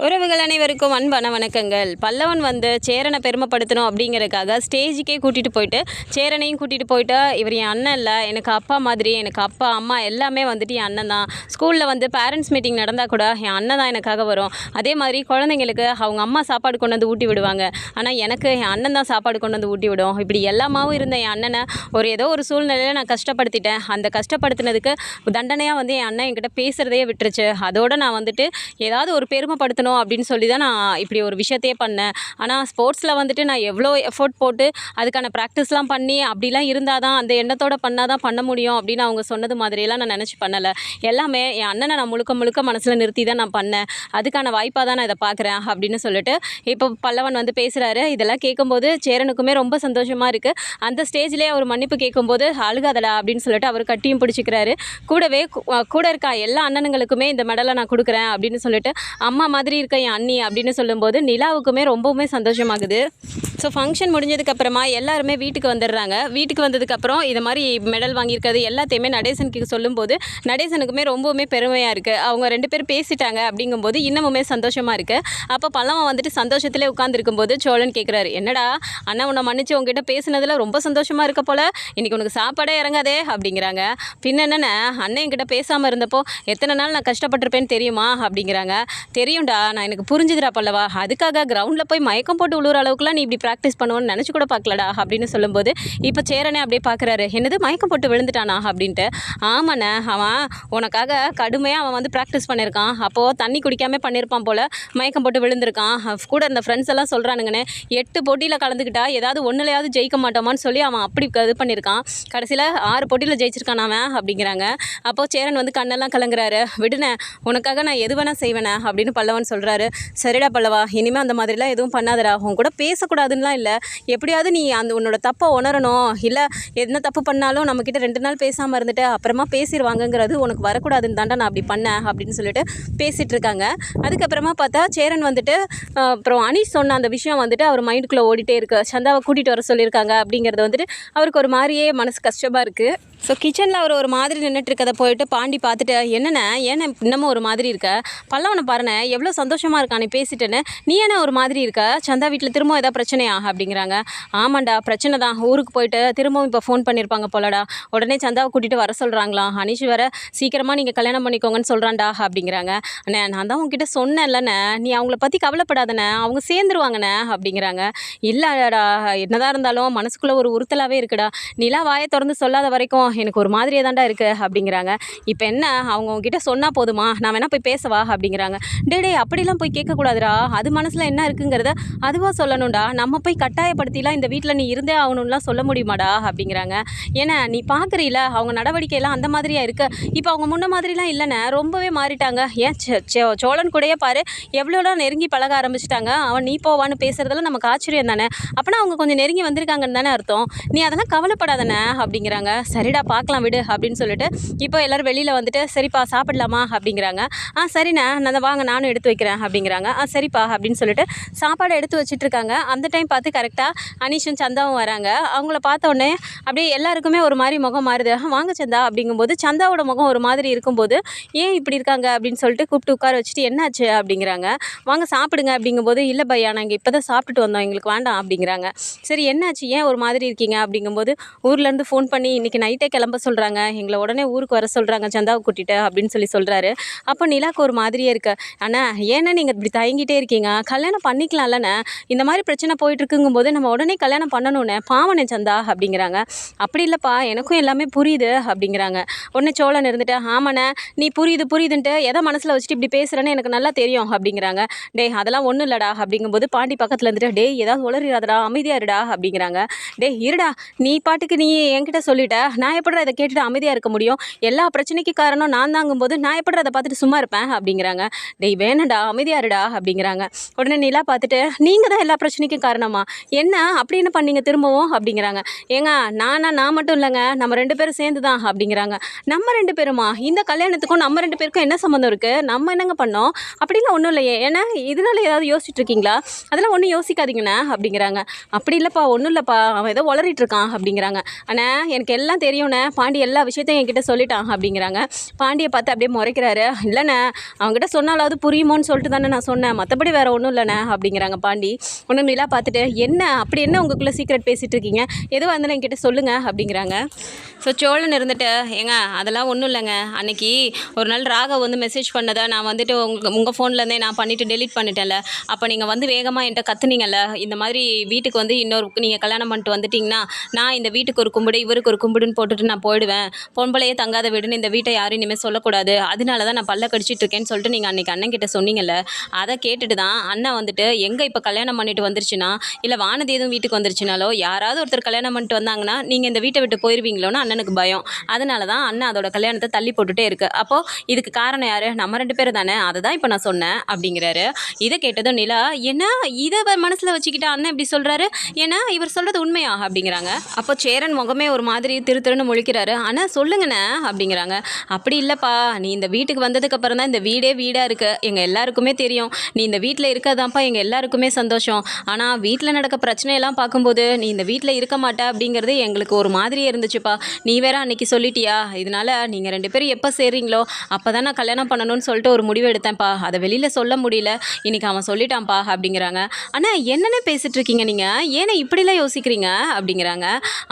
உறவுகள் அனைவருக்கும் அன்பான வணக்கங்கள். பல்லவன் வந்து சேரனை பெருமைப்படுத்தணும் அப்படிங்கிறதுக்காக ஸ்டேஜுக்கே கூட்டிகிட்டு போயிட்டு சேரனையும் கூட்டிகிட்டு போயிட்டு, இவர் என் அண்ணன் இல்லை, எனக்கு அப்பா மாதிரி, எனக்கு அப்பா அம்மா எல்லாமே வந்துட்டு என் அண்ணன் தான். ஸ்கூலில் வந்து பேரண்ட்ஸ் மீட்டிங் நடந்தால் கூட என் அண்ணன் தான் எனக்காக வரும். அதே மாதிரி குழந்தைங்களுக்கு அவங்க அம்மா சாப்பாடு கொண்டு வந்து ஊட்டி விடுவாங்க, ஆனால் எனக்கு என் அண்ணன் தான் சாப்பாடு கொண்டு வந்து ஊட்டி விடும். இப்படி எல்லாமாவும் இருந்த என் அண்ணனை ஏதோ ஒரு சூழ்நிலையில் நான் கஷ்டப்படுத்திட்டேன். அந்த கஷ்டப்படுத்தினதுக்கு தண்டனையாக வந்து என் அண்ணன் என்கிட்ட பேசுகிறதையே விட்டுருச்சு. அதோடு நான் வந்துட்டு ஏதாவது ஒரு பெருமைப்படுத்தணும் அப்படின்னு சொல்லி தான் நான் இப்படி ஒரு விஷயத்தையே பண்ணேன். ஆனால் ஸ்போர்ட்ஸில் வந்துட்டு நான் எவ்வளோ எஃபோர்ட் போட்டு அதுக்கான ப்ராக்டிஸ்லாம் பண்ணி அப்படிலாம் இருந்தால் தான், அந்த எண்ணத்தோடு பண்ணால் தான் பண்ண முடியும் அப்படின்னு அவங்க சொன்னது மாதிரியெல்லாம் நான் நினச்சி பண்ணலை. எல்லாமே என் அண்ணனை நான் முழுக்க முழுக்க மனசில் நிறுத்தி தான் நான் பண்ணேன். அதுக்கான வாய்ப்பாக தான் நான் இதை பார்க்குறேன் அப்படின்னு சொல்லிட்டு இப்போ பல்லவன் வந்து பேசுகிறாரு. இதெல்லாம் கேட்கும்போது சேரனுக்குமே ரொம்ப சந்தோஷமாக இருக்குது. அந்த ஸ்டேஜ்லேயே அவர் மன்னிப்பு கேட்கும்போது அழுகாதடா அப்படின்னு சொல்லிட்டு அவர் கட்டியும் பிடிச்சிக்கிறாரு. கூடவே கூட இருக்க எல்லா அண்ணனுங்களுக்குமே இந்த மெடலை நான் கொடுக்குறேன் அப்படின்னு சொல்லிட்டு அம்மா மாதிரி இருக்க என் அண்ணி அப்படின்னு சொல்லும்போது நிலாவுக்குமே ரொம்பவுமே சந்தோஷமாகுது. ஸோ ஃபங்க்ஷன் முடிஞ்சதுக்கப்புறமா எல்லாருமே வீட்டுக்கு வந்துடுறாங்க. வீட்டுக்கு வந்ததுக்கப்புறம் இது மாதிரி மெடல் வாங்கியிருக்கிறது எல்லாத்தையுமே நடேசனுக்கு சொல்லும்போது நடேசனுக்குமே ரொம்பவுமே பெருமையாக இருக்குது. அவங்க 2 பேர் பேசிட்டாங்க அப்படிங்கும்போது இன்னமுமே சந்தோஷமாக இருக்குது. அப்போ பல்லவன் வந்துட்டு சந்தோஷத்திலே உட்காந்துருக்கும்போது சோழன் கேட்குறாரு, என்னடா அண்ணா உன்னை மன்னிச்சு உங்ககிட்ட பேசுனதில் ரொம்ப சந்தோஷமாக இருக்க போல், இன்றைக்கி உனக்கு சாப்பாடே இறங்காதே அப்படிங்கிறாங்க. பின்ன என்னென்ன அண்ணன் என்கிட்ட பேசாமல் இருந்தப்போ எத்தனை நாள் நான் கஷ்டப்பட்டிருப்பேன்னு தெரியுமா அப்படிங்கிறாங்க. தெரியும்டா, நான் எனக்கு புரிஞ்சுதுடா பல்லவா, அதுக்காக கிரவுண்டில் போய் மயக்கம் போட்டு விழுற அளவுக்குலாம் நீ இப்படி ப்ராக்டிஸ் பண்ணுவோன்னு நினச்சி கூட பார்க்கலடா அப்படின்னு சொல்லும்போது இப்போ சேரனே அப்படியே பார்க்குறாரு, என்னது மயக்கம் போட்டு விழுந்துட்டானா அப்படின்ட்டு. ஆமாண்ணே, அவன் உனக்காக கடுமையாக அவன் வந்து ப்ராக்டிஸ் பண்ணியிருக்கான். அப்போது தண்ணி குடிக்காமல் பண்ணியிருப்பான் போல், மயக்கம் போட்டு விழுந்திருக்கான். கூட இந்த ஃப்ரெண்ட்ஸ் எல்லாம் சொல்கிறானுங்கண்ணே, 8 போட்டியில் கலந்துக்கிட்டா ஏதாவது ஒன்றுலையாவது ஜெயிக்க மாட்டோமான்னு சொல்லி அவன் அப்படி இது பண்ணியிருக்கான். கடைசியில் 6 போட்டியில் ஜெயிச்சிருக்கான் அவன் அப்படிங்கிறாங்க. அப்போது சேரன் வந்து கண்ணெல்லாம் கலங்குறாரு. விடுனே, உனக்காக நான் எது வேணால் செய்வேனே அப்படின்னு பல்லவன் சொல்கிறாரு. சரிடா பல்லவா, இனிமேல் அந்த மாதிரிலாம் எதுவும் பண்ணாதடா, உன் கூட பேசக்கூடாதுன்னுலாம் இல்லை, எப்படியாவது நீ அந்த உன்னோட தப்பை உணரணும், இல்லை என்ன தப்பு பண்ணாலும் நம்மக்கிட்ட 2 நாள் பேசாமல் இருந்துட்டு அப்புறமா பேசிடுவாங்கங்கிறது உனக்கு வரக்கூடாதுன்னு தாண்டா நான் அப்படி பண்ணேன் அப்படின்னு சொல்லிட்டு பேசிகிட்டு இருக்காங்க. அதுக்கப்புறமா பார்த்தா சேரன் வந்துட்டு அப்புறம் அனீஷ் சொன்ன அந்த விஷயம் வந்துட்டு அவர் மைண்டுக்குள்ளே ஓடிட்டே இருக்குது. சந்தாவை கூட்டிகிட்டு வர சொல்லியிருக்காங்க அப்படிங்கிறது வந்துட்டு அவருக்கு ஒரு மாதிரியே மனசு கஷ்டமாக இருக்குது. ஸோ கிச்சனில் அவர் ஒரு மாதிரி நின்றுட்டு இருக்கதை போயிட்டு பாண்டி பார்த்துட்டு, என்னென்ன ஏன்னா இன்னமும் ஒரு மாதிரி இருக்க, பல்லவனை பாருண்ணே எவ்வளோ சந்தோஷமாக இருக்கான் நீ பேசிட்டேன்னு, நீ என்ன ஒரு மாதிரி இருக்க, சந்தா வீட்டில் திரும்ப ஏதாவது பிரச்சனையா அப்படிங்கிறாங்க. ஆமாண்டா பிரச்சனை தான், ஊருக்கு போயிட்டு திரும்பவும் இப்போ ஃபோன் பண்ணியிருப்பாங்க போலடா, உடனே சந்தாவை கூட்டிகிட்டு வர சொல்கிறாங்களாம், அனீஷ் வேற சீக்கிரமாக நீங்கள் கல்யாணம் பண்ணிக்கோங்கன்னு சொல்கிறான்டா அப்படிங்கிறாங்க. அண்ணே நான் தான் உங்ககிட்ட சொன்னேன்லண்ணே, நீ அவங்கள பற்றி கவலைப்படாதண்ணே, அவங்க சேர்ந்துருவாங்கண்ணே அப்படிங்கிறாங்க. இல்லைடா, என்னதான் இருந்தாலும் மனசுக்குள்ளே ஒரு உறுத்தலாகவே இருக்குடா, நீலாம் வாயை திறந்து சொல்லாத வரைக்கும் எனக்கு ஒரு மாதிரியே தாண்டா இருக்குது அப்படிங்கிறாங்க. இப்போ என்ன அவங்க உங்ககிட்ட சொன்னால் போதுமா, நான் வேணா போய் பேசவா அப்படிங்கிறாங்க. டே அப்படிலாம் போய் கேட்கக்கூடாதுடா, அது மனசில் என்ன இருக்குங்கிறத அதுவாக சொல்லணும்டா, நம்ம போய் கட்டாயப்படுத்திலாம் இந்த வீட்டில் நீ இருந்தே ஆகணும்லாம் சொல்ல முடியுமாடா அப்படிங்கிறாங்க. ஏன்னா நீ பார்க்குறீல அவங்க நடவடிக்கையெல்லாம் அந்த மாதிரியாக இருக்குது, இப்போ அவங்க முன்ன மாதிரிலாம் இல்லைண்ணே, ரொம்பவே மாறிட்டாங்க. ஏன் சோழன் கூடயே பாரு எவ்வளோலாம் நெருங்கி பழக ஆரம்பிச்சிட்டாங்க, அவன் நீ போவான்னு பேசுகிறதெல்லாம் நமக்கு ஆச்சரியம் தானே, அப்போனா அவங்க கொஞ்சம் நெருங்கி வந்திருக்காங்கன்னு தானே அர்த்தம், நீ அதெல்லாம் கவலைப்படாதானே அப்படிங்கிறாங்க. சரிடா பார்க்கலாம் விடு அப்படின்னு சொல்லிட்டு இப்போ எல்லோரும் வெளியில் வந்துட்டு சரிப்பா சாப்பிடலாமா அப்படிங்கிறாங்க. சரிண்ணா நான் வாங்க நானும் எடுத்து வைக்கிறேன் அப்படிங்கிறாங்க. சரிப்பா அப்படின்னு சொல்லிட்டு சாப்பாடு எடுத்து வச்சிட்ருக்காங்க. அந்த டைம் பார்த்து கரெக்டாக அனீஷும் சந்தாவும் வராங்க. அவங்கள பார்த்த உடனே அப்படியே எல்லாருக்குமே ஒரு மாதிரி முகம் மாறுது. வாங்க சந்தா அப்படிங்கும்போது சந்தாவோட முகம் ஒரு மாதிரி இருக்கும்போது, ஏன் இப்படி இருக்காங்க அப்படின்னு சொல்லிட்டு கூப்பிட்டு உட்கார வச்சுட்டு என்னாச்சு அப்படிங்கிறாங்க. வாங்க சாப்பிடுங்க அப்படிங்கும்போது, இல்லை பையா நாங்கள் இப்போ தான் சாப்பிட்டுட்டு வந்தோம், எங்களுக்கு வேண்டாம் அப்படிங்கிறாங்க. சரி என்னாச்சு, ஏன் ஒரு மாதிரி இருக்கீங்க அப்படிங்கும்போது, ஊர்லேருந்து ஃபோன் பண்ணி இன்றைக்கி நைட்டே கிளம்ப சொல்கிறாங்க, எங்களை உடனே ஊருக்கு வர சொல்கிறாங்க சந்தாவை கூட்டிகிட்டு அப்படின்னு சொல்கிறாரு. அப்போ நிலாக்கு ஒரு மாதிரியே இருக்கு. அண்ணா ஏன்னா நீங்கள் இப்படி தயங்கிட்டே இருக்கீங்க, கல்யாணம் பண்ணிக்கலாம்லண்ணே, இந்த மாதிரி பிரச்சனை போயிட்டுருக்குங்கும்போது நம்ம உடனே கல்யாணம் பண்ணணுண்ணே, பாவனே சந்தா அப்படிங்கிறாங்க. அப்படி இல்லைப்பா எனக்கும் எல்லாமே புரியுது அப்படிங்கிறாங்க. உடனே சோழன் இருந்துட்டு, ஆமாண்ணே நீ புரியுதுன்ட்டு எதை மனசில் வச்சுட்டு இப்படி பேசுகிறேன்னு எனக்கு நல்லா தெரியும் அப்படிங்கிறாங்க. அதெல்லாம் ஒன்றும் இல்லைடா அப்படிங்கும்போது பாண்டி பக்கத்தில் இருந்துட்டு, ஏதாவது உளறிடாதடா அமைதியாக இருடா அப்படிங்கிறாங்க. இருடா நீ பாட்டுக்கு நீ என்கிட்ட சொல்லிட்ட, நான் எப்படா இதை கேட்டுட்டு அமைதியாக இருக்க முடியும், எல்லா பிரச்சனைக்கு காரணம் நான் தாங்கும்போது நான் எப்படா அதை பார்த்துட்டு சும்மா இருப்பேன் அப்படிங்கிறாங்க. வேணடா அமைதியாக இருடா அப்படிங்கிறாங்க. உடனே நிலா பார்த்துட்டு, நீங்கள் தான் எல்லா பிரச்சனைக்கும் காரணம் பண்ணமா? என்ன அப்படி என்ன பண்ணீங்க திரும்பவும்? அப்படிங்கிறாங்க. ஏங்க நான் மட்டும் இல்லைங்க, நம்ம 2 பேரும் சேர்ந்து தான் அப்படிங்கிறாங்க. நம்ம 2 பேருமா? இந்த கல்யாணத்துக்கும் நம்ம 2 பேருக்கும் என்ன சம்மந்தம் இருக்குது? நம்ம என்னங்க பண்ணோம்? அப்படிலாம் ஒன்றும் இல்லையே. ஏன்னா இதனால ஏதாவது யோசிச்சுட்டு இருக்கீங்களா? அதெல்லாம் ஒன்றும் யோசிக்காதீங்கண்ணே அப்படிங்கிறாங்க. அப்படி இல்லைப்பா, ஒன்றும் இல்லைப்பா, அவன் ஏதோ உளறிட்டு இருக்கான் அப்படிங்கிறாங்க. அண்ணே எனக்கு எல்லாம் தெரியும்ண்ணே, பாண்டி எல்லா விஷயத்தையும் என்கிட்ட சொல்லிட்டான் அப்படிங்கிறாங்க. பாண்டியை பார்த்து அப்படியே முறைக்கிறாரு. இல்லைண்ணே, அவங்ககிட்ட சொன்னாலாவது புரியுமோன்னு சொல்லிட்டு தானே நான் சொன்னேன், மற்றபடி வேறு ஒன்றும் இல்லைண்ணே அப்படிங்கிறாங்க பாண்டி. ஒன்றும் நிலா பார்த்துட்டு, என்ன அப்படி என்ன உங்களுக்குள்ளே சீக்ரெட் பேசிகிட்டு இருக்கீங்க, எதுவாக இருந்தாலும் என்கிட்ட சொல்லுங்கள் அப்படிங்கிறாங்க. ஸோ சோழன் இருந்துட்டு, ஏங்க அதெல்லாம் ஒன்றும் இல்லைங்க, அன்னைக்கு ஒரு நாள் ராகவ் வந்து மெசேஜ் பண்ணதை நான் வந்துட்டு உங்கள் ஃபோன்லேருந்தே நான் பண்ணிவிட்டு டெலீட் பண்ணிட்டேன்ல, அப்போ நீங்கள் வந்து வேகமாக என்கிட்ட கத்துனீங்கல்ல, இந்த மாதிரி வீட்டுக்கு வந்து இன்னொரு நீங்கள் கல்யாணம் பண்ணிட்டு வந்துட்டிங்கன்னா நான் இந்த வீட்டுக்கு ஒரு கும்பிடு இவருக்கு ஒரு கும்பிடுன்னு போட்டுட்டு நான் போயிடுவேன், பொம்பளையே தங்காத வீடுன்னு இந்த வீட்டை யாரும் இனிமேல் சொல்லக்கூடாது, அதனால தான் நான் பல்ல கடிச்சிட்டு இருக்கேன்னு சொல்லிட்டு நீங்கள் அன்றைக்கி அண்ணன் கிட்ட சொன்னீங்கல்ல, அதை கேட்டுட்டு தான் அண்ணன் வந்துட்டு எங்கே இப்போ கல்யாணம் பண்ணிட்டு வந்துருச்சுன்னா இல்லை வானதி எதுவும் வீட்டுக்கு வந்துருச்சுனாலோ யாராவது ஒருத்தர் கல்யாணம் பண்ணிட்டு வந்தாங்கன்னா நீங்கள் இந்த வீட்டை விட்டு போயிடுவீங்களோன்னு அண்ணனுக்கு பயம், அதனால தான் அண்ணன் அதோட கல்யாணத்தை தள்ளி போட்டுகிட்டே இருக்கு. அப்போது இதுக்கு காரணம் யார்? நம்ம 2 பேர் தானே, அதை தான் இப்போ நான் சொன்னேன் அப்படிங்கிறாரு. இதை கேட்டதும் நிலா, என்ன இதை மனசில் வச்சுக்கிட்டா அண்ணன் இப்படி சொல்கிறாரு, ஏன்னா இவர் சொல்கிறது உண்மையா அப்படிங்கிறாங்க. அப்போ சேரன் முகமே ஒரு மாதிரி திருன்னு முழிக்கிறாரு. அண்ணா சொல்லுங்கண்ணே அப்படிங்கிறாங்க. அப்படி இல்லைப்பா, நீ இந்த வீட்டுக்கு வந்ததுக்கப்புறம் தான் இந்த வீடே வீடாக இருக்குது, எங்கள் எல்லாருக்குமே தெரியும், நீ இந்த வீட்டில் இருக்கதான்ப்பா எங்கள் எல்லாருக்குமே சந்தோஷம், ஆனால் வீட்டில் நடக்க பிரச்சனையெல்லாம் பார்க்கும்போது நீ இந்த வீட்டில் இருக்க மாட்டே அப்படிங்கிறது எங்களுக்கு ஒரு மாதிரியே இருந்துச்சுப்பா, நீ வேற அன்னைக்கு சொல்லிட்டியா, இதனால நீங்கள் 2 பேரும் எப்போ சேர்றீங்களோ அப்போ தான் நான் கல்யாணம் பண்ணணும்னு சொல்லிட்டு ஒரு முடிவு எடுத்தேன்ப்பா, அதை வெளியில் சொல்ல முடியல, இன்னைக்கு அவன் சொல்லிட்டான்ப்பா அப்படிங்கிறாங்க. ஆனால் என்னென்ன பேசிகிட்டு இருக்கீங்க நீங்கள், ஏன்னா இப்படிலாம் யோசிக்கிறீங்க அப்படிங்கிறாங்க.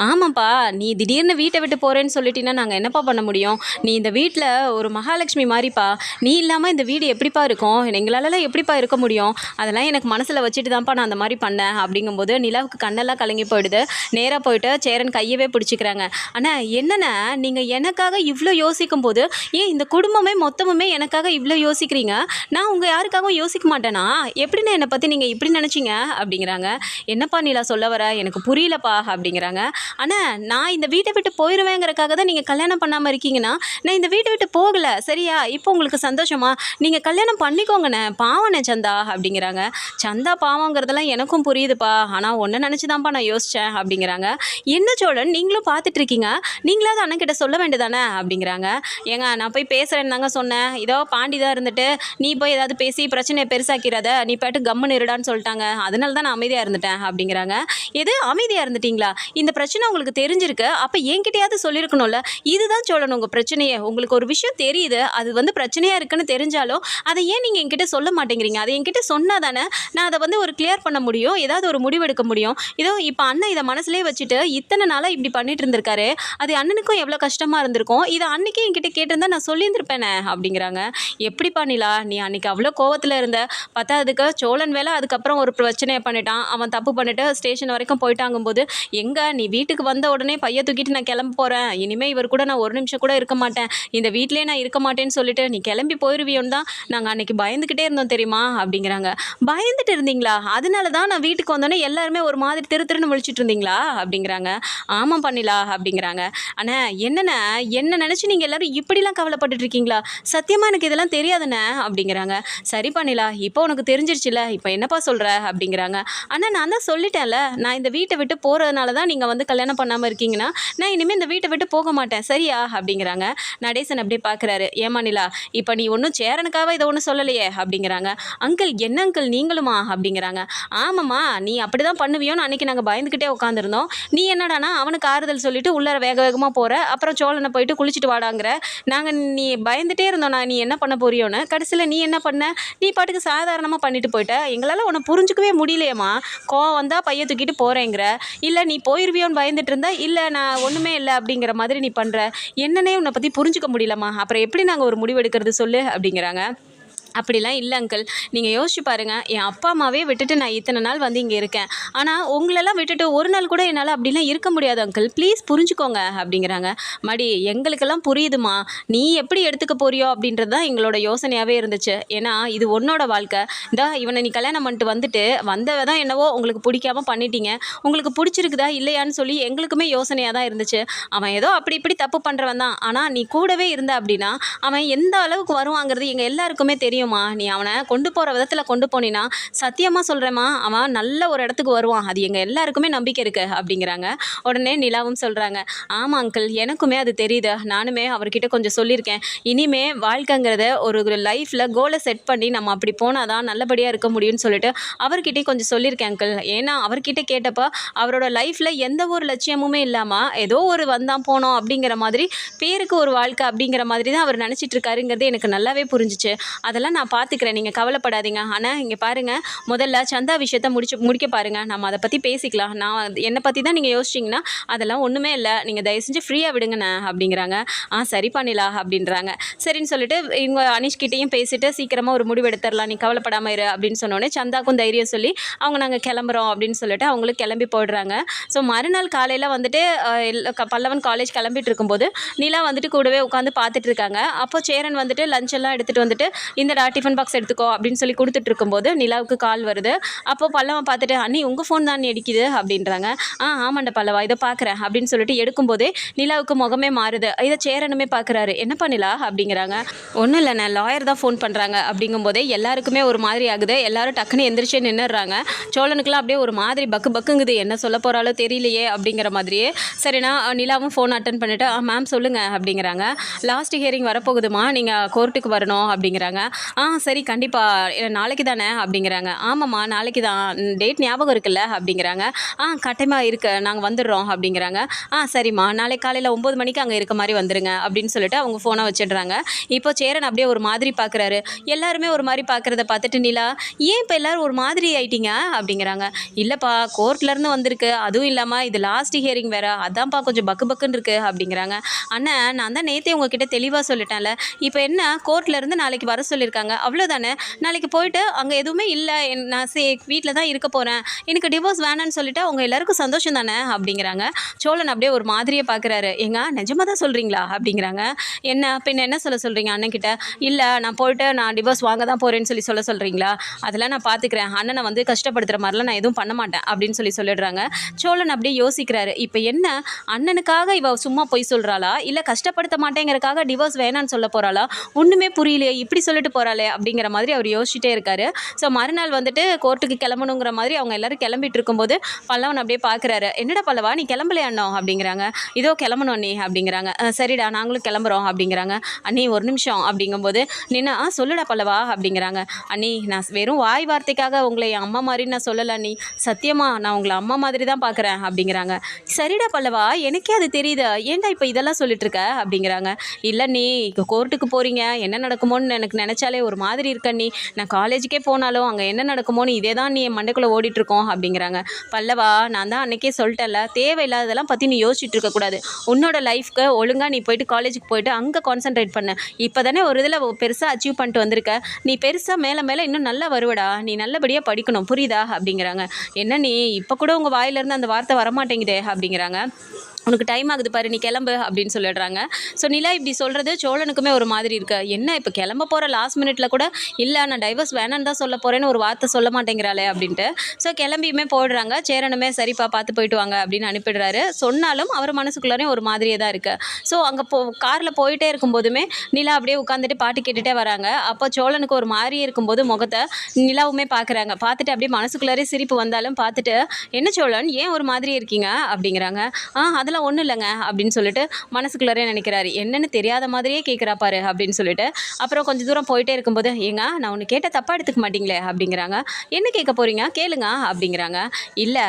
ஆமாப்பா, நீ திடீர்னு வீட்டை விட்டு போகிறேன்னு சொல்லிட்டீங்கன்னா நாங்கள் என்னப்பா பண்ண முடியும், நீ இந்த வீட்டில் ஒரு மகாலட்சுமி மாதிரிப்பா, நீ இல்லாமல் இந்த வீடு எப்படிப்பா இருக்கும், எங்களாலலாம் எப்படிப்பா இருக்க முடியும், அதெல்லாம் எனக்கு மனசில் வச்சுட்டு தான்ப்பா நான் அந்த மாதிரி பண்ணேன் அப்படிங்கும்போது நிலாவுக்கு கண்ணெல்லாம் கலங்கி போயிடுது. நேராக போயிட்டு சேரன் கையவே பிடிச்சிக்கிறாங்க. ஆனால் என்னென்ன நீங்கள் எனக்காக இவ்வளோ யோசிக்கும் போது ஏன் இந்த குடும்பமே மொத்தமுமே எனக்காக இவ்வளோ யோசிக்கிறீங்க, நான் உங்கள் யாருக்காகவும் யோசிக்க மாட்டேனா, எப்படின்னு என்னை பற்றி நீங்கள் இப்படி நினச்சிங்க அப்படிங்கிறாங்க. என்னப்பா நிலா சொல்ல வர, எனக்கு புரியலப்பா அப்படிங்கிறாங்க. ஆனால் நான் இந்த வீட்டை விட்டு போயிடுவேங்கிறக்காக தான் நீங்கள் கல்யாணம் பண்ணாமல் இருக்கீங்கன்னா நான் இந்த வீட்டை விட்டு போகலை சரியா, இப்போ உங்களுக்கு சந்தோஷமா, நீங்கள் கல்யாணம் பண்ணிக்கோங்கண்ணே, பாவண்ணே சந்தா அப்படிங்கிறாங்க. சந்தா பாவங்கிறதெல்லாம் எனக்கும் புரியுதுப்பா, ஆனால் ஒன்று நினச்சி தான்ப்பா நான் யோசித்தேன் அப்படிங்கிறாங்க. என்ன சோழன் நீங்களும் பார்த்துட்டு இருக்கீங்க, நீங்களாவது அண்ணன்கிட்ட சொல்ல வேண்டியதானே அப்படிங்கிறாங்க. ஏங்க நான் போய் பேசுகிறேன்னு தாங்க சொன்னேன், இதோ பாண்டி தான் இருந்துட்டு நீ போய் ஏதாவது பேசி பிரச்சனையை பெருசாக்கிறத, நீ போய்ட்டு கம்முன்னு இருடான்னு சொல்லிட்டாங்க, அதனால தான் நான் அமைதியாக இருந்துட்டேன் அப்படிங்கிறாங்க. எது அமைதியாக இருந்துட்டீங்களா, இந்த பிரச்சனை உங்களுக்கு தெரிஞ்சிருக்கு, அப்போ என்கிட்டயாவது சொல்லியிருக்கணும்ல, இதுதான் சோழன் உங்கள் பிரச்சனையே, உங்களுக்கு ஒரு விஷயம் தெரியுது அது வந்து பிரச்சனையாக இருக்குன்னு தெரிஞ்சாலும் அதை ஏன் நீங்கள் என்கிட்ட சொல்ல மாட்டேங்கிறீங்க, அதை என்கிட்ட சொன்னால் தானே நான் அதை வந்து ஒரு கிளியர் பண்ண முடியும், ஏதாவது ஒரு முடிவெடுக்க முடியும். இதோ இப்போ அண்ணன் இதை மனசுலேயே வச்சுட்டு இத்தனை நாளாக இப்படி பண்ணிட்டு இருந்திருக்காரு, அது அண்ணனுக்கும் எவ்வளோ கஷ்டமாக இருந்திருக்கும், இதை அன்றைக்கே என்கிட்ட கேட்டிருந்தா நான் சொல்லியிருந்திருப்பேனே அப்படிங்கிறாங்க. எப்படிப்பா நிலா, நீ அன்றைக்கி அவ்வளோ கோவத்தில் இருந்த, பத்தாததுக்கு சோழன் வேலை அதுக்கப்புறம் ஒரு பிரச்சனையை பண்ணிட்டான், அவன் தப்பு பண்ணிட்டு ஸ்டேஷன் வரைக்கும் போயிட்டாங்கும்போது எங்கே நீ வீட்டுக்கு வந்த உடனே பைய தூக்கிட்டு நான் கிளம்ப போகிறேன், இனிமேல் இவர் கூட நான் ஒரு நிமிஷம் கூட இருக்க மாட்டேன், இந்த வீட்டிலே நான் இருக்க மாட்டேன்னு சொல்லிட்டு நீ கிளம்பி போயிடுவியோன்னு தான் நாங்கள் அன்றைக்கி பயந்துக்கிட்டே இருந்தோம் தெரியுமா அப்படிங்கிறாங்க. பயந்துட்டு இருந்தீங்களா, அதனால தான் நான் வீட்டுக்கு வந்தோடனே எல்லாருமே ஒரு மாதிரி திருன்னு முழிச்சிட்டு இருந்தீங்களா அப்படிங்கிறாங்க. ஆமாம் பண்ணிலா அப்படிங்கிறாங்க. ஆனால் என்ன நினச்சி நீங்கள் எல்லோரும் இப்படிலாம் கவலைப்பட்டுட்டு இருக்கீங்களா, சத்தியமாக எனக்கு இதெல்லாம் தெரியாதுண்ணே அப்படிங்கிறாங்க. சரி பண்ணிலா, இப்போ உனக்கு தெரிஞ்சிருச்சுல, இப்போ என்னப்பா சொல்கிற அப்படிங்கிறாங்க. ஆனால் நான் தான் சொல்லிட்டேன்ல, நான் இந்த வீட்டை விட்டு போகிறதுனால தான் நீங்கள் வந்து கல்யாணம் பண்ணாமல் இருக்கீங்கன்னா நான் இனிமேல் இந்த வீட்டை விட்டு போக மாட்டேன் சரியா அப்படிங்கிறாங்க. நடேசன் அப்படியே பார்க்குறாரு. ஏமா நிலா, இப்போ நீ ஒன்றும் சேரனுக்காக இதை ஒன்றும் சொல்லலையே அப்படிங்கிறாங்க. அங்கிள் என்ன அங்கிள் நீங்களுமா அப்படிங்கிறாங்க. ஆமாம்மா, நீ அப்படி தான் பண்ணுவியோன்னு அன்றைக்கி நாங்கள் பயந்துக்கிட்டே உட்காந்துருந்தோம், நீ என்னடானா அவனுக்கு ஆறுதல் சொல்லிவிட்டு உள்ளார வேக வேகமாக போகிற, அப்புறம் சோழனை போயிட்டு குளிச்சுட்டு வாடாங்கிற, நாங்கள் நீ பயந்துகிட்டே இருந்தோம் நான் நீ என்ன பண்ண போறியோன்னு, கடைசியில் நீ என்ன பண்ண, நீ பாட்டுக்கு சாதாரணமாக பண்ணிட்டு போயிட்ட, எங்களால் உன்னை புரிஞ்சுக்கவே முடியலையேம்மா, கோவம் வந்தால் பைய தூக்கிட்டு போகிறேங்கிற, இல்லை நீ போயிடுவியோன்னு பயந்துட்டு இருந்தா, இல்லை நான் ஒன்றுமே இல்லை அப்படிங்கிற மாதிரி நீ பண்ணுற, என்னன்னே உன்னை பற்றி புரிஞ்சுக்க முடியலம்மா, அப்புறம் எப்படி நாங்கள் ஒரு முடிவு எடுக்கிறது சொல்லு அப்படிங்கிறாங்க. அப்படிலாம் இல்லை அங்கிள், நீங்கள் யோசிச்சு பாருங்கள், என் அப்பா அம்மாவே விட்டுட்டு நான் இத்தனை நாள் வந்து இங்கே இருக்கேன், ஆனால் உங்களெல்லாம் விட்டுட்டு ஒரு நாள் கூட என்னால் அப்படிலாம் இருக்க முடியாது அங்கிள், ப்ளீஸ் புரிஞ்சுக்கோங்க அப்படிங்கிறாங்க. மடி எங்களுக்கெல்லாம் புரியுதுமா, நீ எப்படி எடுத்துக்க போறியோ அப்படின்றது தான் எங்களோட யோசனையாகவே இருந்துச்சு, ஏன்னா இது உன்னோட வாழ்க்கை, இவனை நீ கல்யாணம் பண்ணிட்டு வந்துட்டு வந்தவ தான் என்னவோ உங்களுக்கு பிடிக்காம பண்ணிட்டீங்க, உங்களுக்கு பிடிச்சிருக்குதா இல்லையான்னு சொல்லி எங்களுக்குமே யோசனையாக தான் இருந்துச்சு, அவன் ஏதோ அப்படி இப்படி தப்பு பண்ணுறவன் தான், ஆனால் நீ கூடவே இருந்த அப்படின்னா அவன் எந்த அளவுக்கு வருவாங்கிறது எங்கள் எல்லாருக்குமே தெரியும் தெரியுமா, நீ அவனை கொண்டு போகிற விதத்தில் கொண்டு போனீன்னா சத்தியமாக சொல்கிறேம்மா அவன் நல்ல ஒரு இடத்துக்கு வருவான், அது எங்கள் எல்லாருக்குமே நம்பிக்கை இருக்குது அப்படிங்கிறாங்க. உடனே நிலாவும் சொல்கிறாங்க, ஆமாம் அங்கிள் எனக்குமே அது தெரியுது, நானுமே அவர்கிட்ட கொஞ்சம் சொல்லியிருக்கேன், இனிமே வாழ்க்கைங்கிறத ஒரு லைஃப்பில் கோலை செட் பண்ணி நம்ம அப்படி போனால் தான் நல்லபடியாக இருக்க முடியும்னு சொல்லிட்டு அவர்கிட்டயும் கொஞ்சம் சொல்லியிருக்கேன் அங்கிள். ஏன்னா அவர்கிட்ட கேட்டப்போ அவரோட லைஃப்பில் எந்த ஒரு லட்சியமுமே இல்லாமல் ஏதோ ஒரு வந்தான் போனோம் அப்படிங்கிற மாதிரி, பேருக்கு ஒரு வாழ்க்கை அப்படிங்கிற மாதிரி தான் அவர் நினச்சிட்டு இருக்காருங்கிறது எனக்கு நல்லாவே புரிஞ்சிச்சு. அதெல்லாம் நான் பார்த்துக்கிறேன், நீங்கள் கவலைப்படாதீங்க. ஆனால் இங்கே பாருங்கள், முதல்ல சந்தா விஷயத்த முடிக்க பாருங்கள், நம்ம அதை பற்றி பேசிக்கலாம். நான் என்னை பற்றி தான் நீங்கள் யோசிச்சிங்கன்னா அதெல்லாம் ஒன்றுமே இல்லை, நீங்கள் தயவு செஞ்சு ஃப்ரீயாக விடுங்கண்ணே அப்படிங்கிறாங்க. சரி பண்ணிலா அப்படின்றாங்க. சரின்னு சொல்லிட்டு இவங்க அனிஷ்கிட்டையும் பேசிட்டு சீக்கிரமாக ஒரு முடிவு எடுத்துடலாம், நீ கவலைப்படாமல் இரு அப்படின்னு சொன்னோடனே சந்தாக்கும் தைரியம் சொல்லி அவங்க நாங்கள் கிளம்புறோம் அப்படின்னு சொல்லிட்டு அவங்களும் கிளம்பி போயிடுறாங்க. ஸோ மறுநாள் காலையில் வந்துட்டு பல்லவன் காலேஜ் கிளம்பிட்டு இருக்கும்போது நிலா வந்துட்டு கூடவே உட்காந்து பார்த்துட்டு இருக்காங்க. அப்போ சேரன் வந்துட்டு லஞ்ச் எல்லாம் எடுத்துகிட்டு வந்துட்டு இந்தடா டிஃபன் பாக்ஸ் எடுத்துக்கோ அப்படின்னு சொல்லி கொடுத்துட்டு இருக்கும்போது நிலாவுக்கு கால் வருது. அப்போ பல்லவன் பார்த்துட்டு, அண்ணி உங்கள் ஃபோன் தான் அடிக்குது அப்படின்றாங்க. ஆமாண்ட பல்லவா, இதை பார்க்குறேன் அப்படின்னு சொல்லிட்டு எடுக்கும்போதே நிலாவுக்கு முகமே மாறுது. இதை சேரனுமே பார்க்குறாரு. என்ன பண்ணிலா அப்படிங்கிறாங்க. ஒன்றும் இல்லைண்ணே, லாயர் தான் ஃபோன் பண்ணுறாங்க அப்படிங்கும்போதே எல்லாருக்குமே ஒரு மாதிரி ஆகுது. எல்லாரும் டக்குன்னு எந்திரிச்சே நின்றுடுறாங்க. சோழனுக்குலாம் அப்படியே ஒரு மாதிரி பக்குங்குது, என்ன சொல்ல போகிறாலோ தெரியலையே அப்படிங்கிற மாதிரியே. சரிண்ணா நிலாவும் ஃபோன் அட்டன் பண்ணிவிட்டு மேம் சொல்லுங்கள் அப்படிங்கிறாங்க. லாஸ்ட் ஹியரிங் வரப்போகுதுமா, நீங்கள் கோர்ட்டுக்கு வரணும் அப்படிங்கிறாங்க. சரி கண்டிப்பாக நாளைக்கு தானே அப்படிங்கிறாங்க. ஆமாம்மா நாளைக்கு தான், டேட் ஞாபகம் இருக்குல்ல அப்படிங்கிறாங்க. கட்டாயமாக இருக்கு, நாங்கள் வந்துடுறோம் அப்படிங்கிறாங்க. சரிம்மா நாளைக்கு காலையில் 9 மணிக்கு அங்கே இருக்க மாதிரி வந்துடுங்க அப்படின்னு சொல்லிட்டு அவங்க ஃபோனை வச்சிடுறாங்க. இப்போ சேரன் அப்படியே ஒரு மாதிரி பார்க்குறாரு. எல்லாருமே ஒரு மாதிரி பார்க்குறத பார்த்துட்டு நிலா, ஏன் இப்போ எல்லோரும் ஒரு மாதிரி ஆயிட்டீங்க அப்படிங்கிறாங்க. இல்லைப்பா கோர்ட்லேருந்து வந்திருக்கு, அதுவும் இல்லாமல் இது லாஸ்ட் ஹியரிங் வேறு, அதான்ப்பா கொஞ்சம் பக்குன்னு இருக்குது அப்படிங்கிறாங்க. அண்ணன் நான் தான் நேற்றே உங்ககிட்ட தெளிவாக சொல்லிட்டேன்ல, இப்போ என்ன கோர்ட்லேருந்து நாளைக்கு வர சொல்லியிருக்காங்க அவ்வளோதானே, நாளைக்கு போயிட்டு அங்கே எதுவுமே இல்லை, நான் வீட்டில் தான் இருக்க போகிறேன், எனக்கு டிவோர்ஸ் வேணான்னு சொல்லிட்டு அவங்க எல்லாருக்கும் சந்தோஷம் தானே அப்படிங்கிறாங்க. சோழன் அப்படியே ஒரு மாதிரியே பார்க்குறாரு. ஏங்க நிஜமாக தான் சொல்கிறீங்களா அப்படிங்கிறாங்க. என்ன பின்ன என்ன சொல்கிறீங்க அண்ணன்கிட்ட? இல்லை நான் போயிட்டு நான் டிவோர்ஸ் வாங்க தான் போகிறேன்னு சொல்ல சொல்கிறீங்களா? அதெல்லாம் நான் பார்த்துக்கிறேன், அண்ணனை வந்து கஷ்டப்படுத்துகிற மாதிரிலாம் நான் எதுவும் பண்ண மாட்டேன் அப்படின்னு சொல்லிடுறாங்க. சோழன் அப்படியே யோசிக்கிறாரு. இப்போ என்ன அண்ணனுக்காக இவ சும்மா போய் சொல்கிறாளா, இல்லை கஷ்டப்படுத்த மாட்டேங்கிறக்காக டிவோர்ஸ் வேணான்னு சொல்ல போகிறாளா, ஒன்றுமே புரியலையே, இப்படி சொல்லிட்டு போகிறாளே அப்படிங்கிற மாதிரி அவர் யோசிச்சுட்டே இருக்காரு. ஸோ மறுநாள் வந்துட்டு கோர்ட்டுக்கு கிளம்பணுங்கிற மாதிரி அவங்க எல்லாரும் கிளம்பிட்டு இருக்கும்போது பல்லவன் அப்படியே பார்க்குறாரு. என்னடா பல்லவா நீ கிளம்பலையாண்ணோ அப்படிங்கிறாங்க. இதோ கிளம்பணும் நீ அப்படிங்கிறாங்க. சரிடா நாங்களும் கிளம்புறோம் அப்படிங்கிறாங்க. அண்ணி ஒரு நிமிஷம் அப்படிங்கும்போது நின்னா சொல்லுடா பல்லவா அப்படிங்கிறாங்க. அண்ணி நான் வெறும் வாய் வார்த்தைக்காக உங்களை என் அம்மா மாதிரி நான் சொல்லலை அண்ணி, சத்தியமாக நான் உங்களை அம்மா மாதிரி தான் பார்க்குறேன் அப்படிங்கிறாங்க. சரிடா பல்லவா எனக்கே அது தெரியுது, ஏன்டா இப்போ இதெல்லாம் சொல்லிட்டு இருக்க அப்படிங்கிறாங்க. இல்லை நீ கோர்ட்டுக்கு போகிறீங்க, என்ன நடக்குமோன்னு எனக்கு நினச்சாலே ஒரு மாதிரி இருக்க நீ, நான் காலேஜுக்கே போனாலும் அங்கே என்ன நடக்குமோன்னு இதே தான் நீ என் மண்டைக்குள்ளே ஓடிட்டுருக்கோம் அப்படிங்கிறாங்க. பல்லவா நான் தான் அன்றைக்கே சொல்லிட்டேன்ல, தேவையில்லாததெல்லாம் பற்றி நீ யோசிச்சுட்டு இருக்கக்கூடாது, உன்னோட லைஃப்க்கு ஒழுங்காக நீ போயிட்டு காலேஜுக்கு போயிட்டு அங்கே கான்சென்ட்ரேட் பண்ணு, இப்போ தானே ஒரு இதில் பெருசாக அச்சீவ் பண்ணிட்டு வந்திருக்க, நீ பெருசாக மேலே இன்னும் நல்லா வருவடா, நீ நல்லபடியாக படிக்கணும் புரியுதா அப்படிங்கிறாங்க. என்ன நீ இப்போ கூட உங்கள் வாயிலேருந்து அந்த வார்த்தை வரமாட்டேங்குதே அப்படிங்கிறாங்க. உனக்கு டைம் ஆகுது பாரு நீ கிளம்பு அப்படின்னு சொல்லிடுறாங்க. ஸோ நிலா இப்படி சொல்கிறது சோழனுக்குமே ஒரு மாதிரி இருக்கு. என்ன இப்போ கிளம்ப போகிற லாஸ்ட் மினிட்ல கூட இல்லை நான் டைவர்ஸ் வேணான்னு தான் சொல்ல போகிறேன்னு ஒரு வார்த்தை சொல்ல மாட்டேங்கிறாளே அப்படின்ட்டு. ஸோ கிளம்பியுமே போடுறாங்க. சேரனுமே சரிப்பா பார்த்து போயிட்டு வாங்க அப்படின்னு அனுப்பிடுறாரு. சொன்னாலும் அவர் மனசுக்குள்ளாரையும் ஒரு மாதிரியே தான் இருக்குது. ஸோ அங்கே காரில் போயிட்டே இருக்கும்போதுமே நிலா அப்படியே உட்காந்துட்டு பாட்டு கேட்டுகிட்டே வராங்க. அப்போ சோழனுக்கு ஒரு மாதிரியே இருக்கும்போது முகத்தை நிலாவுமே பார்க்குறாங்க. பார்த்துட்டு அப்படியே மனசுக்குள்ளாரே சிரிப்பு வந்தாலும் பார்த்துட்டு என்ன சோழன் ஏன் ஒரு மாதிரியே இருக்கீங்க அப்படிங்கிறாங்க. அதெல்லாம் ஒன்றும் இல்லைங்க அப்படின்னு சொல்லிட்டு மனசுக்குள்ளாரே நினைக்கிறாரு. என்னன்னு தெரியாத மாதிரியே கேட்குறா பாரு அப்படின்னு சொல்லிட்டு அப்புறம் கொஞ்சம் தூரம் போயிட்டே இருக்கும்போது ஏங்க நான் ஒன்று கேட்ட தப்பாக எடுத்துக்க மாட்டீங்களே அப்படிங்கிறாங்க. என்ன கேட்க போகிறீங்க கேளுங்க அப்படிங்கிறாங்க. இல்லை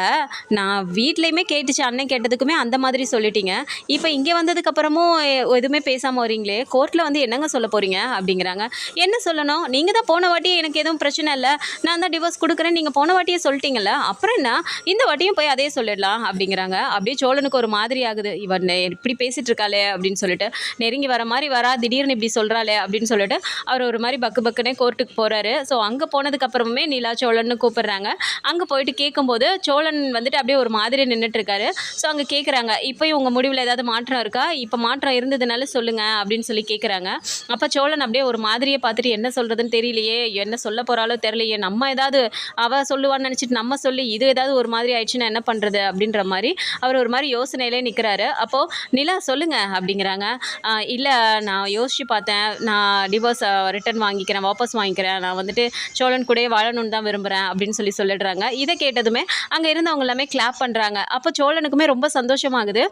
நான் வீட்லேயுமே கேட்டுச்சு, அண்ணன் கேட்டதுக்குமே அந்த மாதிரி சொல்லிட்டீங்க, இப்போ இங்கே வந்ததுக்கப்புறமும் எதுவுமே பேசாமல் வரீங்களே, கோர்ட்டில் வந்து என்னங்க சொல்ல போகிறீங்க அப்படிங்கிறாங்க. என்ன சொல்லணும், நீங்கள் தான் போன வாட்டியே எனக்கு எதுவும் பிரச்சனை இல்லை, நான் தான் டிவோர்ஸ் கொடுக்குறேன், நீங்கள் போன வாட்டியே சொல்லிட்டீங்கல்ல, அப்புறம் என்ன இந்த வாட்டியும் போய் அதே சொல்லிடலாம் அப்படிங்கிறாங்க. அப்படியே சோழனுக்கு ஒரு மாதிரி ஆகுது. இவன் இப்படி பேசிட்டு இருக்காளே அப்படின்னு சொல்லிட்டு நெருங்கி வர மாதிரி வரா, திடீர்னு இப்படி சொல்கிறாளே அப்படின்னு சொல்லிட்டு அவர் ஒரு மாதிரி பக்குனே கோர்ட்டுக்கு போகிறாரு. ஸோ அங்கே போனதுக்கு அப்புறமே நிலா சோழன்னு கூப்பிடுறாங்க. அங்கே போயிட்டு கேட்கும்போது சோழன் வந்துட்டு அப்படியே ஒரு மாதிரி நின்றுட்டு இருக்காரு. ஸோ அங்கே கேட்குறாங்க, இப்போயும் உங்கள் முடிவில் ஏதாவது மாற்றம் இருக்கா, இப்போ மாற்றம் இருந்ததுனால சொல்லுங்க அப்படின்னு சொல்லி கேட்குறாங்க. அப்போ சோழன் அப்படியே ஒரு மாதிரியே பார்த்துட்டு என்ன சொல்கிறதுன்னு தெரியலையே, என்ன சொல்ல போகிறாலோ தெரியலையே, நம்ம ஏதாவது அவள் சொல்லுவான்னு நினச்சிட்டு நம்ம சொல்லி இது ஏதாவது ஒரு மாதிரி ஆயிடுச்சுன்னா என்ன பண்ணுறது அப்படின்ற மாதிரி அவர் ஒரு மாதிரி யோசனையிலே நிற்கிறாரு. அப்போது நிலா சொல்லுங்க அப்படிங்கிறாங்க. இல்லை நான் யோசித்து பார்த்தேன், நான் டிவோர்ஸ் ரிட்டர்ன் வாங்கிக்கிறேன், வாபஸ் வாங்கிக்கிறேன், நான் வந்துட்டு சோழன் கூடயே வாழணும்னு தான் விரும்புகிறேன் அப்படின்னு சொல்லிடுறாங்க. இதை கேட்டதுமே அங்கே இருந்தவங்க எல்லாமே கிளாப் பண்ணுறாங்க. அப்போ சோழனுக்குமே ரொம்ப சந்தோஷமாகுது.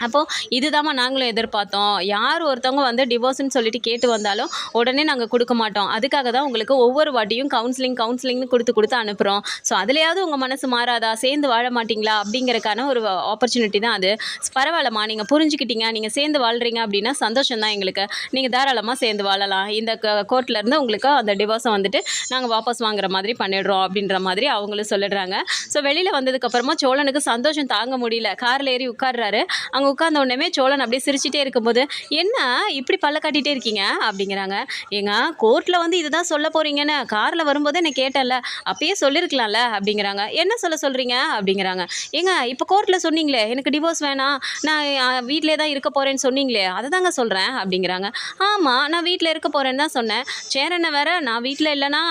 அப்போது இதுதாம்மா நாங்களும் எதிர்பார்த்தோம். யார் ஒருத்தவங்க வந்து டிவோர்ஸ்ன்னு சொல்லிட்டு கேட்டு வந்தாலும் உடனே நாங்கள் கொடுக்க மாட்டோம். அதுக்காக தான் உங்களுக்கு ஒவ்வொரு வாட்டியும் கவுன்சிலிங்னு கொடுத்து அனுப்புகிறோம். ஸோ அதுலேயாவது உங்கள் மனசு மாறாதா, சேர்ந்து வாழ மாட்டிங்களா அப்படிங்கிறக்கான ஒரு ஆப்பர்ச்சுனிட்டி தான் அது. பரவாயில்லம்மா, நீங்கள் புரிஞ்சுக்கிட்டீங்க, நீங்கள் சேர்ந்து வாழ்கிறீங்க அப்படின்னா சந்தோஷம் தான் எங்களுக்கு. நீங்கள் தாராளமாக சேர்ந்து வாழலாம். இந்த கோர்ட்லேருந்து உங்களுக்கு அந்த டிவோர்ஸை வந்துட்டு நாங்கள் வாபஸ் வாங்குற மாதிரி பண்ணிடுறோம் அப்படின்ற மாதிரி அவங்களும் சொல்லிடுறாங்க. ஸோ வெளியில் வந்ததுக்கப்புறமா சோழனுக்கு சந்தோஷம் தாங்க முடியல. காரில் ஏறி உட்கார்றாரு. அங்கே உட்கார்ந்த உடனே சோழன் அப்படியே சிரிச்சிட்டே இருக்கும்போது, என்ன இப்படி பல்ல காட்டிகிட்டே இருக்கீங்க அப்படிங்கிறாங்க. ஏங்க கோர்ட்டில் வந்து இதுதான் சொல்ல போகிறீங்கன்னு காரில் வரும்போது என்னை கேட்டல, அப்பயே சொல்லியிருக்கலாம்ல அப்படிங்கிறாங்க. என்ன சொல்கிறீங்க அப்படிங்கிறாங்க. ஏங்க இப்போ கோர்ட்டில் சொன்னீங்களே எனக்கு டிவோர்ஸ் வேணாம், நான் வீட்டிலே தான் இருக்க போகிறேன்னு சொன்னீங்களே, அதை தாங்க சொல்கிறேன் அப்படிங்கிறாங்க. ஆமாம், நான் வீட்டில் இருக்க போகிறேன்னு தான் சொன்னேன். சேரனை வேற நான் வீட்டில் இல்லைன்னா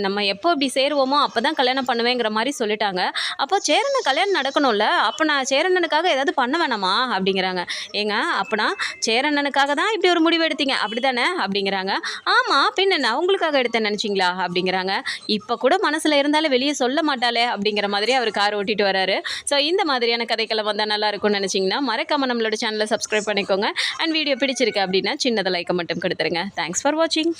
நம்ம எப்போ இப்படி சேருவோமோ அப்போ தான் கல்யாணம் பண்ணுவேங்கிற மாதிரி சொல்லிட்டாங்க. அப்போ சேரனை கல்யாணம் நடக்கணும்ல, அப்போ நான் சேரனனுக்காக ஏதாவது பண்ண வேணாமா அப்படிங்கிறாங்க. ஏங்க அப்பனா சேரண்ணனுக்காக தான் இப்படி ஒரு முடிவு எடுத்தீங்க அப்படி தானே அப்படிங்கிறாங்க. ஆமாம், பின்ன உங்களுக்காக எடுத்தேன்னு நினச்சிங்களா அப்படிங்கிறாங்க. இப்போ கூட மனசில் இருந்தாலும் வெளியே சொல்ல மாட்டாளே அப்படிங்கிற மாதிரி அவர் கார் ஓட்டிட்டு வராரு. ஸோ இந்த மாதிரியான கதைக்களம் வந்தால் நல்லா இருக்கும்னு நினச்சிங்கன்னா மறக்காம நம்மளோட சேனலை சப்ஸ்கிரைப் பண்ணிக்கோங்க. அண்ட் வீடியோ பிடிச்சிருக்கு அப்படின்னா சின்னதை லைக்கை மட்டும் கொடுத்துருங்க. தேங்க்ஸ் ஃபார் வாட்சிங்.